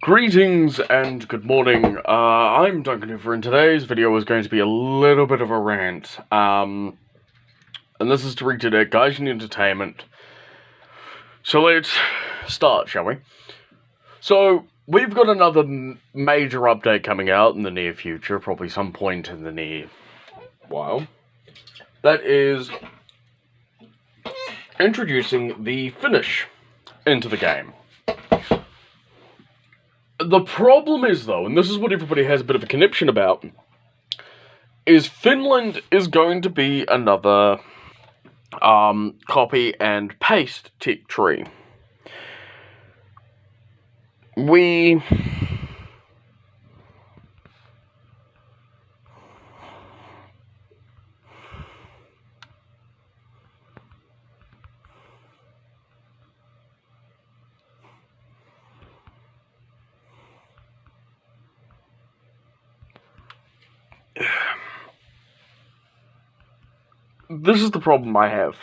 Greetings and good morning. I'm Duncan Hoover, and today's video is going to be a little bit of a rant. And this is directed at Gaijin Entertainment. So let's start, shall we? So, we've got another major update coming out in the near future, probably some point in the near while. That is introducing the Finnish into the game. The problem is, though, and this is what everybody has a bit of a conniption about, is Finland is going to be another copy and paste tech tree. This is the problem I have.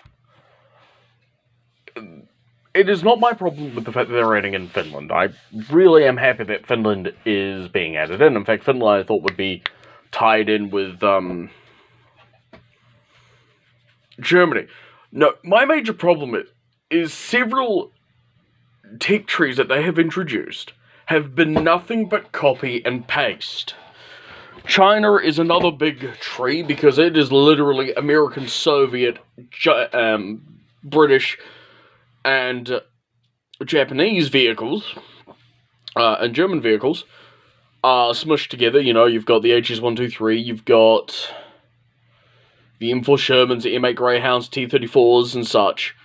It is not my problem with the fact that they're adding in Finland. I really am happy that Finland is being added in. In fact, Finland I thought would be tied in with Germany. No, my major problem is several tech trees that they have introduced have been nothing but copy and paste. China is another big tree because it is literally American, Soviet, British, and Japanese vehicles, and German vehicles, smushed together. You know, you've got the HS-123, you've got the M4 Shermans, the M8 Greyhounds, T-34s, and such.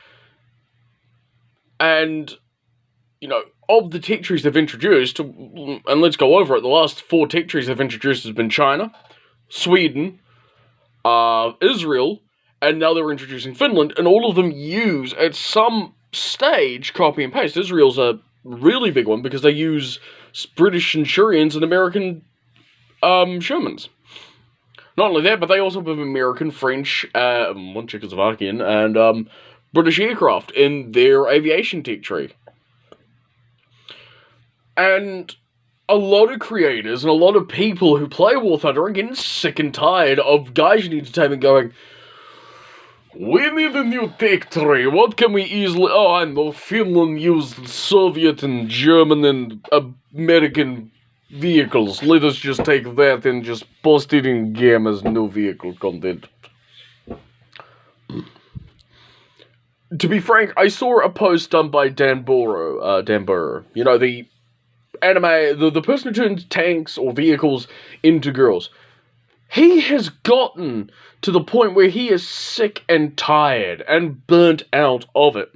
And, you know, of the tech trees they've introduced, and let's go over it, the last 4 tech trees they've introduced has been China, Sweden, Israel, and now they're introducing Finland, and all of them use, at some stage, copy and paste. Israel's a really big one, because they use British Centurions and American, Shermans. Not only that, but they also have American, French, one Czechoslovakian, and, British aircraft in their aviation tech tree. And a lot of creators and a lot of people who play Warthunder are getting sick and tired of Gaijin Entertainment going, we need a new tech tree, what can we easily... Oh, I know, Finland used Soviet and German and American vehicles. Let us just take that and just post it in game as new vehicle content. To be frank, I saw a post done by Dan Burrow, you know, the anime, the person who turns tanks or vehicles into girls. He has gotten to the point where he is sick and tired and burnt out of it.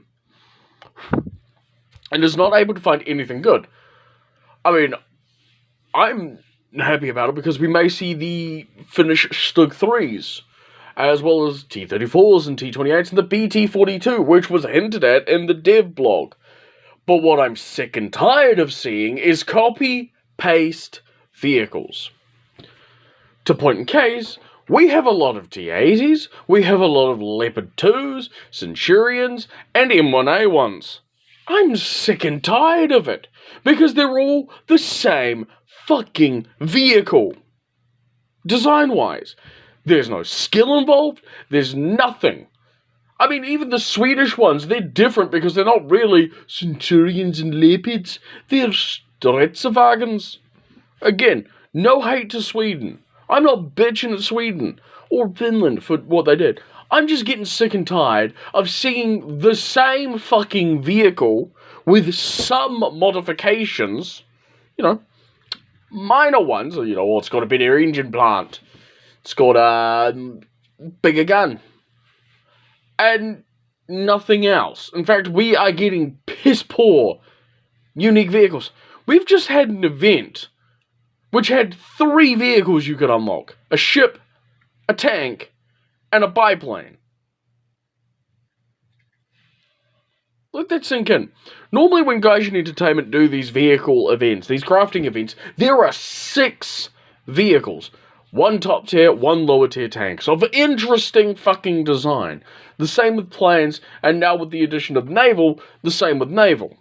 And is not able to find anything good. I mean, I'm happy about it because we may see the Finnish Stug 3s, as well as T-34s and T-28s and the BT-42, which was hinted at in the dev blog. But what I'm sick and tired of seeing is copy-paste vehicles. To point in case, we have a lot of T-80s, we have a lot of Leopard 2s, Centurions, and M1A1s. I'm sick and tired of it, because they're all the same fucking vehicle. Design-wise. There's no skill involved, there's nothing. I mean, even the Swedish ones, they're different because they're not really Centurions and Leopards. They're Stridswagens. Again, no hate to Sweden. I'm not bitching at Sweden or Finland for what they did. I'm just getting sick and tired of seeing the same fucking vehicle with some modifications, you know, minor ones. You know, it's got a better engine plant. It's got a bigger gun. And nothing else. In fact, we are getting piss poor unique vehicles. We've just had an event which had 3 vehicles you could unlock. A ship, a tank, and a biplane. Let that sink in. Normally when Gaijin Entertainment do these vehicle events, these crafting events, there are 6 vehicles. 1 top tier, 1 lower tier tanks of interesting fucking design. The same with planes, and now with the addition of naval, the same with naval.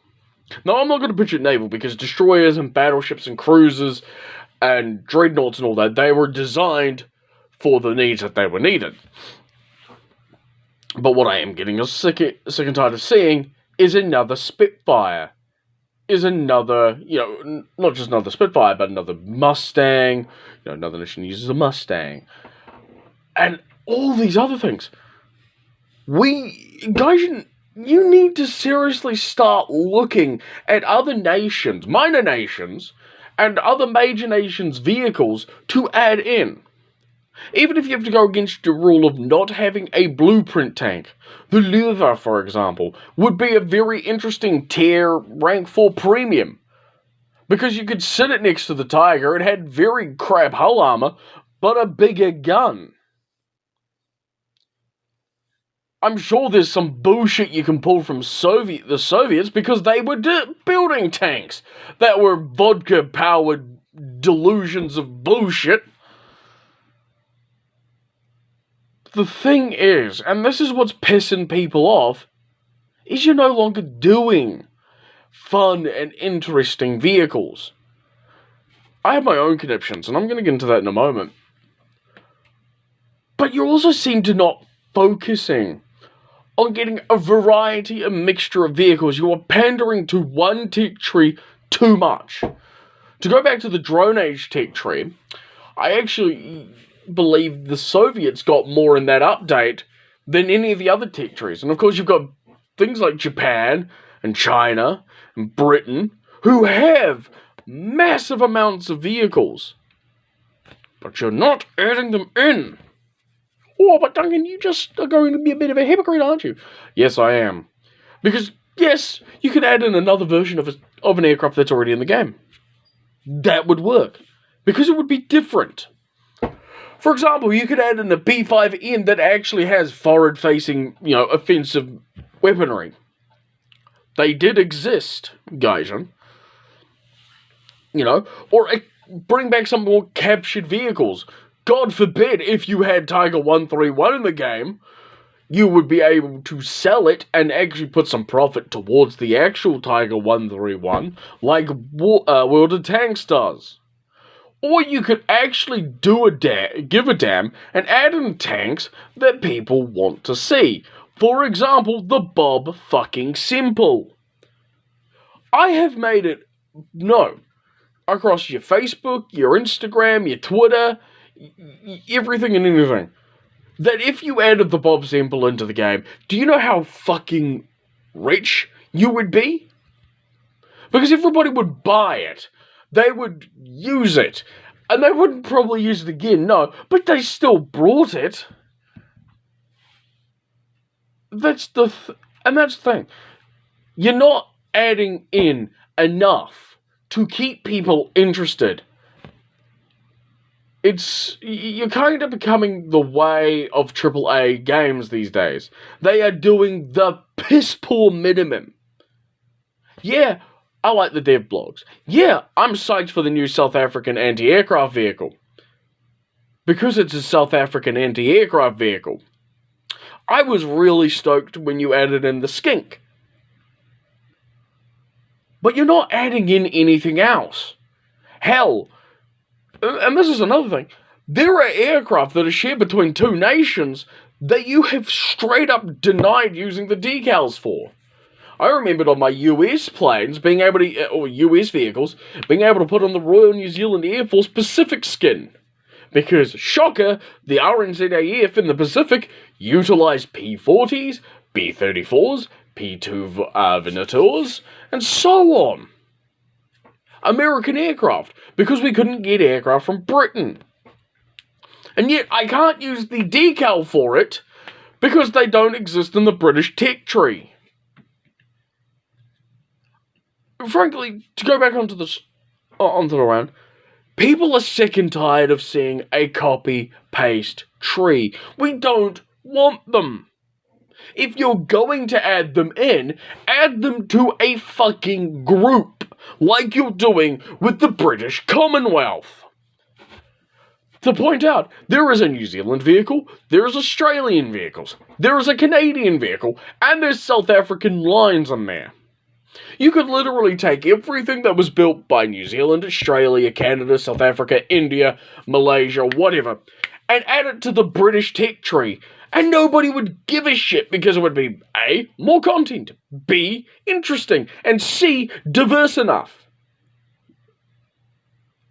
Now, I'm not going to pitch it naval, because destroyers and battleships and cruisers and dreadnoughts and all that, they were designed for the needs that they were needed. But what I am getting sick and tired of seeing is another Spitfire. Is another, not just another Spitfire, but another Mustang. Another nation uses a Mustang. And all these other things. Guys, you need to seriously start looking at other nations, minor nations, and other major nations' vehicles to add in. Even if you have to go against the rule of not having a blueprint tank. The Lever, for example, would be a very interesting tier rank 4 premium. Because you could sit it next to the Tiger, it had very crap hull armor, but a bigger gun. I'm sure there's some bullshit you can pull from the Soviets, because they were building tanks that were vodka-powered delusions of bullshit. The thing is, and this is what's pissing people off, is you're no longer doing fun and interesting vehicles. I have my own conniptions, and I'm going to get into that in a moment. But you also seem to not focusing on getting a variety, a mixture of vehicles. You are pandering to one tech tree too much. To go back to the drone age tech tree, I actually believe the Soviets got more in that update than any of the other tech trees. And of course you've got things like Japan and China and Britain, who have massive amounts of vehicles. But you're not adding them in. Oh, but Duncan, you just are going to be a bit of a hypocrite, aren't you? Yes, I am. Because, yes, you could add in another version of an aircraft that's already in the game. That would work. Because it would be different. For example, you could add in a B-5N that actually has forward-facing, offensive weaponry. They did exist, guys. Or bring back some more captured vehicles. God forbid, if you had Tiger 131 in the game, you would be able to sell it and actually put some profit towards the actual Tiger 131, like World of Tanks does. Or you could actually give a damn and add in tanks that people want to see. For example, the Bob fucking Simple. I have made it known across your Facebook, your Instagram, your Twitter, everything and anything, that if you added the Bob Simple into the game, do you know how fucking rich you would be? Because everybody would buy it. They would use it. And they wouldn't probably use it again, no. But they still brought it. That's the thing. You're not adding in enough to keep people interested. You're kind of becoming the way of AAA games these days. They are doing the piss poor minimum. Yeah, I like the dev blogs. Yeah, I'm psyched for the new South African anti-aircraft vehicle. Because it's a South African anti-aircraft vehicle. I was really stoked when you added in the skink. But you're not adding in anything else. Hell, and this is another thing, there are aircraft that are shared between two nations that you have straight up denied using the decals for. I remembered on my US planes being able to, or US vehicles, being able to put on the Royal New Zealand Air Force Pacific skin. Because, shocker, the RNZAF in the Pacific utilised P-40s, B-34s, P-2 Venators, and so on. American aircraft, because we couldn't get aircraft from Britain. And yet, I can't use the decal for it, because they don't exist in the British tech tree. Frankly, to go back onto the round, people are sick and tired of seeing a copy-paste tree. We don't want them. If you're going to add them in, add them to a fucking group, like you're doing with the British Commonwealth. To point out, there is a New Zealand vehicle, there is Australian vehicles, there is a Canadian vehicle, and there's South African lines on there. You could literally take everything that was built by New Zealand, Australia, Canada, South Africa, India, Malaysia, whatever, and add it to the British tech tree, and nobody would give a shit because it would be A, more content, B, interesting, and C, diverse enough.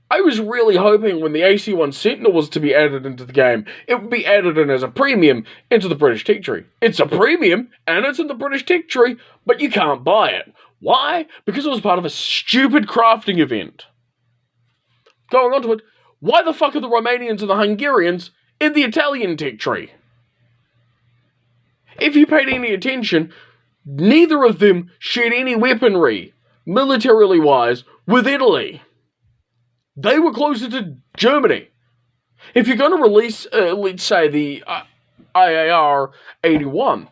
I was really hoping when the AC-1 Sentinel was to be added into the game, it would be added in as a premium into the British tech tree. It's a premium, and it's in the British tech tree, but you can't buy it. Why? Because it was part of a stupid crafting event. Going on to it, why the fuck are the Romanians and the Hungarians in the Italian tech tree? If you paid any attention, neither of them shared any weaponry, militarily wise, with Italy. They were closer to Germany. If you're going to release, let's say, the IAR 81,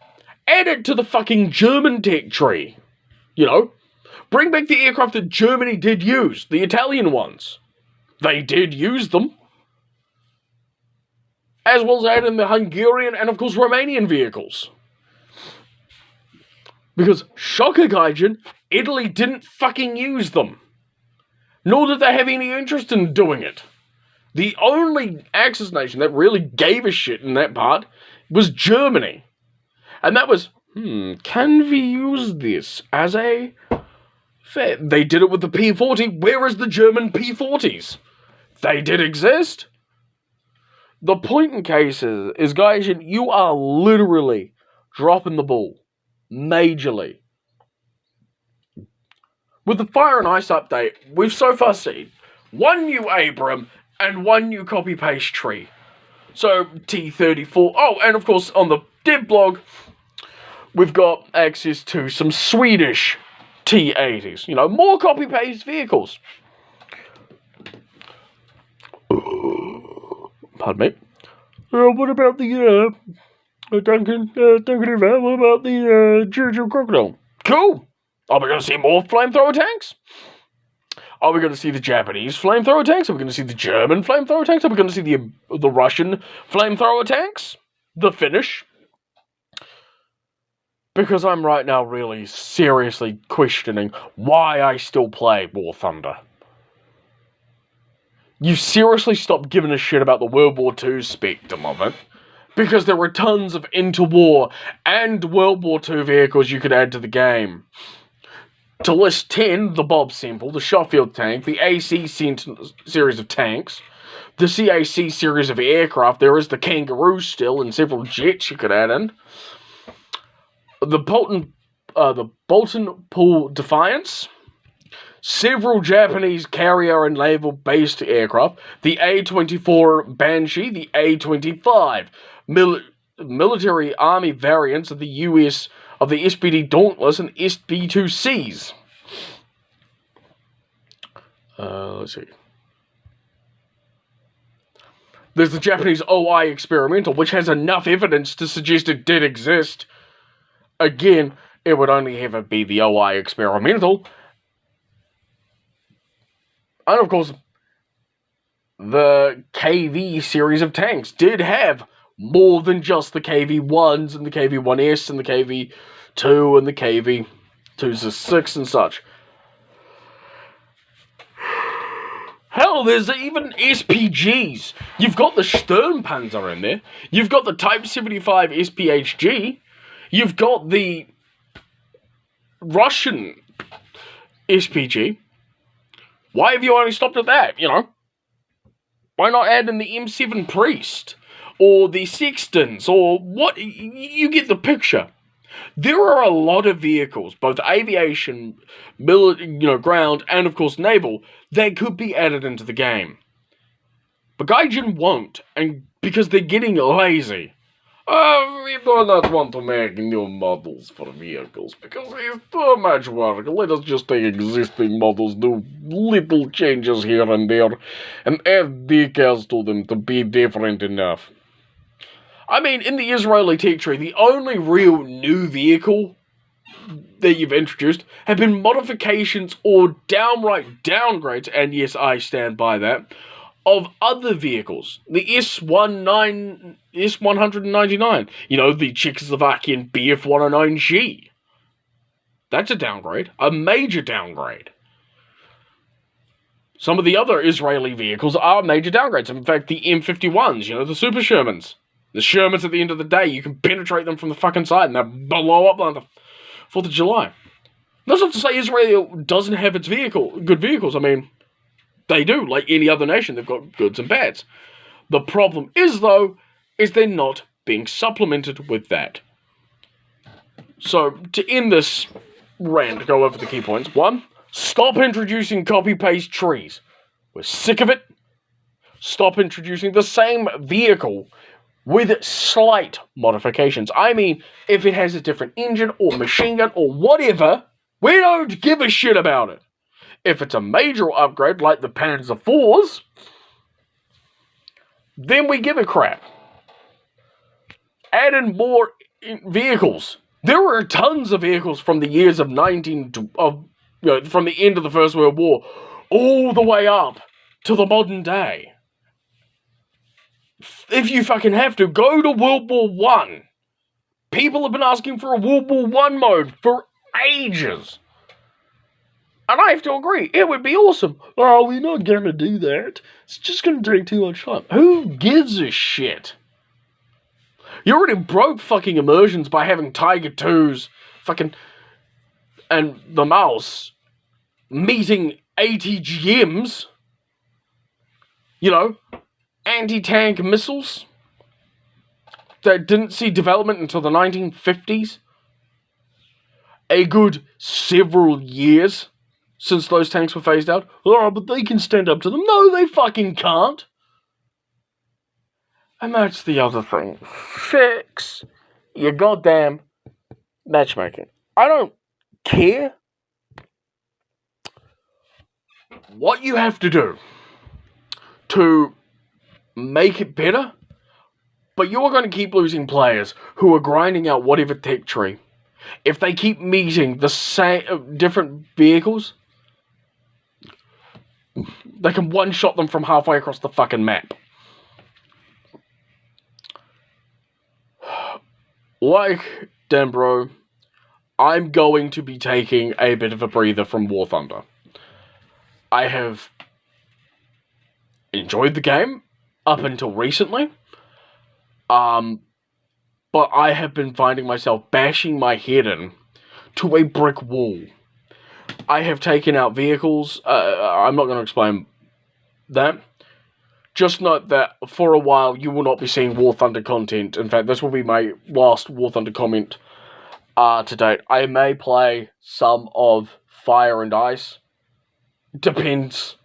add it to the fucking German tech tree. You know, bring back the aircraft that Germany did use, the Italian ones. They did use them. As well as add in the Hungarian and, of course, Romanian vehicles. Because, shocker Gaijin, Italy didn't fucking use them. Nor did they have any interest in doing it. The only Axis nation that really gave a shit in that part was Germany. And that was, can we use this as a... They did it with the P-40. Where is the German P-40s? They did exist. The point in case is guys, you are literally dropping the ball. Majorly. With the Fire and Ice update, we've so far seen one new Abram and one new copy-paste tree. So, T-34. Oh, and of course, on the dev blog, we've got access to some Swedish T-80s. You know, more copy-paste vehicles. Pardon me. What about the, Duncan, what about the, Churchill Crocodile? Cool! Are we going to see more flamethrower tanks? Are we going to see the Japanese flamethrower tanks? Are we going to see the German flamethrower tanks? Are we going to see the Russian flamethrower tanks? The Finnish? Because I'm right now really seriously questioning why I still play Warthunder. You seriously stopped giving a shit about the World War II spectrum of it. Because there were tons of interwar and World War II vehicles you could add to the game. To list 10, the Bob Semple, the Schofield tank, the AC series of tanks, the CAC series of aircraft, there is the Kangaroo still, and several jets you could add in. The Bolton Pool Defiance, several Japanese carrier and naval-based aircraft, the A-24 Banshee, the A-25, military army variants of the US of the SPD Dauntless and SB-2Cs. Let's see. There's the Japanese OI Experimental, which has enough evidence to suggest it did exist. Again, it would only ever be the OI Experimental. And of course, the KV series of tanks did have more than just the KV-1s and the KV-1S and the KV-2 and the KV-2-6 and such. Hell, there's even SPGs. You've got the Sturmpanzer in there. You've got the Type 75 SPHG. You've got the Russian SPG. Why have you only stopped at that, you know? Why not add in the M7 Priest? Or the Sextons, or what? You get the picture. There are a lot of vehicles, both aviation, ground, and of course naval, that could be added into the game. But Gaijin won't, and because they're getting lazy. We do not want to make new models for vehicles, because it's too much work. Let us just take existing models, do little changes here and there, and add decals to them to be different enough. I mean, in the Israeli tech tree, the only real new vehicle that you've introduced have been modifications or downright downgrades, and yes, I stand by that, of other vehicles. The S-199, you know, the Czechoslovakian Bf-109G. That's a downgrade. A major downgrade. Some of the other Israeli vehicles are major downgrades. In fact, the M51s, you know, the Super Shermans. The Shermans at the end of the day, you can penetrate them from the fucking side and they'll blow up on the 4th of July. That's not to say Israel doesn't have its good vehicles. I mean, they do. Like any other nation, they've got goods and bads. The problem is, though, is they're not being supplemented with that. So, to end this rant, go over the key points. 1, stop introducing copy-paste trees. We're sick of it. Stop introducing the same vehicle with slight modifications. I mean, if it has a different engine or machine gun or whatever, we don't give a shit about it. If it's a major upgrade like the Panzer IVs, then we give a crap. Add in more vehicles. There were tons of vehicles from the years of from the end of the First World War all the way up to the modern day. If you fucking have to, go to World War One. People have been asking for a World War One mode for ages. And I have to agree, it would be awesome. Oh, we're not going to do that. It's just going to take too much time. Who gives a shit? You already broke fucking immersions by having Tiger 2s and the mouse meeting ATGMs. You know, anti-tank missiles that didn't see development until the 1950s. A good several years since those tanks were phased out. Oh, but they can stand up to them. No, they fucking can't. And that's the other thing. Fix your goddamn matchmaking. I don't care what you have to do to make it better, but you're going to keep losing players who are grinding out whatever tech tree. If they keep meeting the same different vehicles, they can one-shot them from halfway across the fucking map. Like Dembro, I'm going to be taking a bit of a breather from Warthunder. I have enjoyed the game up until recently, but I have been finding myself bashing my head in to a brick wall. I have taken out vehicles. I'm not going to explain that. Just note that for a while you will not be seeing Warthunder content. In fact, this will be my last Warthunder comment to date. I may play some of Fire and Ice. Depends.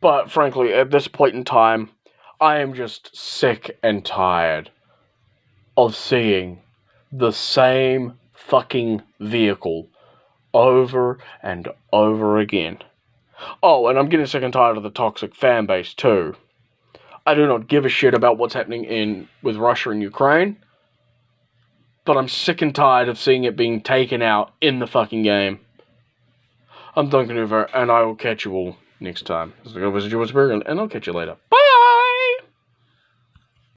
But frankly, at this point in time, I am just sick and tired of seeing the same fucking vehicle over and over again. Oh, and I'm getting sick and tired of the toxic fan base too. I do not give a shit about what's happening with Russia and Ukraine, but I'm sick and tired of seeing it being taken out in the fucking game. I'm Duncan Hoover, and I will catch you all next time. This is the Wizard, and I'll catch you later. Bye!